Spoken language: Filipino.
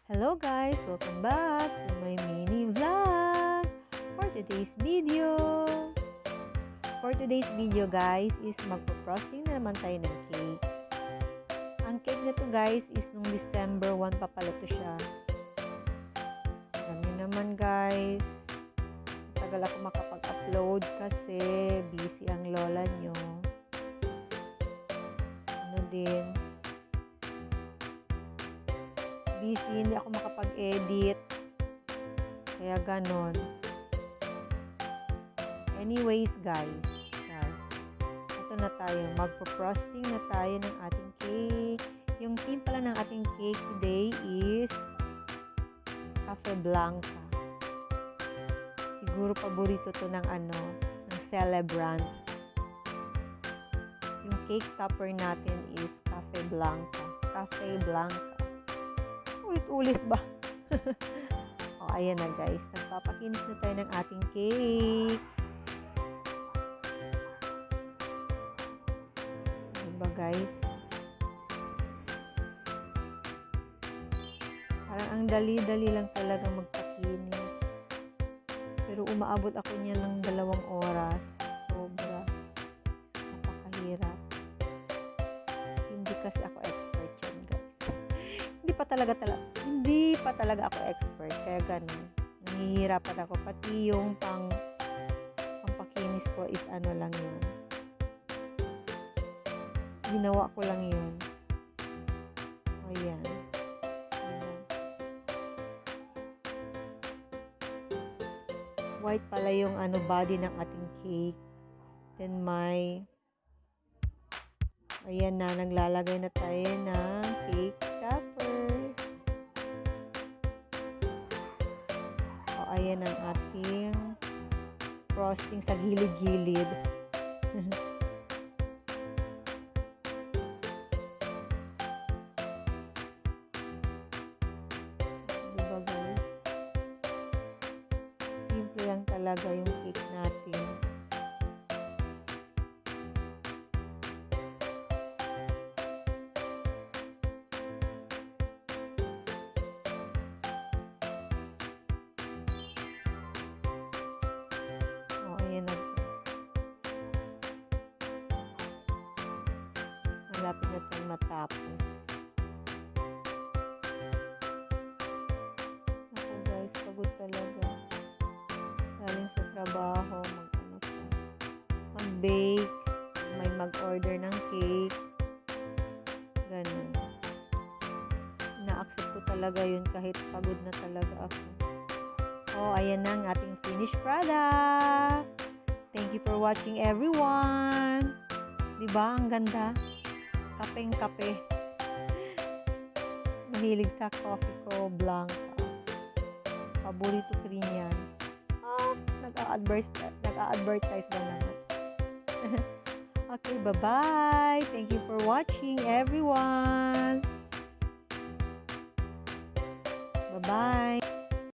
Hello guys! Welcome back to my mini vlog for today's video. For today's video guys is magpo-frosting na naman tayo ng cake. Ang cake na to guys is nung December 1 pa pala to siya. Alam niyo naman guys, tagal ako makapag-upload kasi busy ang lola nyo. Busy, hindi ako makapag-edit. Kaya ganon. Anyways guys, ito na tayo. Magpo-frosting na tayo ng ating cake. Yung theme pala ng ating cake today is Cafe Blanca. Siguro paborito to ng ng celebrant. Yung cake topper natin is Cafe Blanca. Cafe Blanca. Ulit-ulit ba? O, ayan na guys. Nagpapakinis na tayo ng ating cake. Diba guys? Parang ang dali-dali lang talaga magpakinis. Pero umaabot ako niya ng 2 oras. Sobra. Napakahirap. Hindi kasi ako expert yan guys. Hindi pa talaga ako expert. Kaya ganun. Nahihirapan ako. Pati yung pampakinis ko is lang yun. Ginawa ko lang yun. O yan. White pala yung body ng ating cake. Then ayan na, naglalagay na tayo ng cake topper. O, ayan ang ating frosting sa gilid-gilid. Diba guys? Simple lang talaga yung cake natin. Malapit na tayong matapos. Ako guys, pagod talaga. Galing sa trabaho, mag-bake, may mag-order ng cake. Ganun. Na-accept ko talaga yun kahit pagod na talaga ako. Oh, ayan na ang ating finished product. Thank you for watching everyone. Diba? Ang ganda. Kapeng-kape. Mahilig sa coffee ko, Blanca. Paborito ko rin yan. Nag-a-advertise ba naman? Okay, bye-bye. Thank you for watching, everyone. Bye-bye.